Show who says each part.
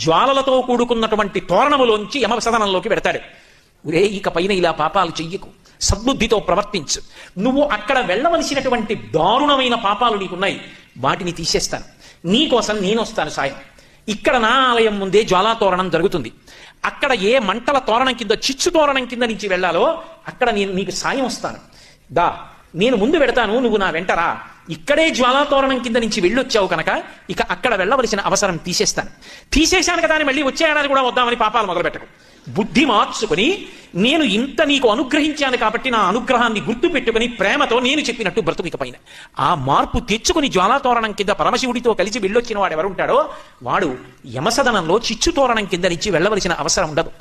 Speaker 1: జ్వాలలతో కూడుకున్నటువంటి తోరణములోంచి యమసదనంలోకి పెడతాడు. ఒరే, ఇక పైన ఇలా పాపాలు చెయ్యకు, సద్బుద్ధితో ప్రవర్తించు, నువ్వు అక్కడ వెళ్ళవలసినటువంటి దారుణమైన పాపాలు నీకున్నాయి, వాటిని తీసేస్తాను, నీకోసం నేను వస్తాను సాయం. ఇక్కడ నా ఆలయం ముందే జ్వాలాతోరణం జరుగుతుంది, అక్కడ ఏ మంటల తోరణం కింద, చిచ్చు తోరణం కింద నుంచి వెళ్ళాలో అక్కడ నేను నీకు సాయం వస్తాను. దా, నేను ముందు పెడతాను, నువ్వు నా వెంటరా. ఇక్కడే జ్వాలాతోరణం కింద నుంచి వెళ్ళొచ్చావు కనుక ఇక అక్కడ వెళ్ళవలసిన అవసరం తీసేశాను కదా అని మళ్ళీ వచ్చే ఏడాది కూడా వద్దామని పాపాలు మొదలుపెట్టకు. బుద్ధి మార్చుకుని, నేను ఇంత నీకు అనుగ్రహించాను కాబట్టి నా అనుగ్రహాన్ని గుర్తు పెట్టుకుని ప్రేమతో నేను చెప్పినట్టు బ్రతుకు. ఇక పైన ఆ మార్పు తెచ్చుకుని జ్వాలాతోరణం కింద పరమశివుడితో కలిసి వెళ్ళొచ్చిన వాడు ఎవరుంటాడో వాడు యమసదనంలో చిచ్చు తోరణం కింద నుంచి వెళ్ళవలసిన అవసరం ఉండదు.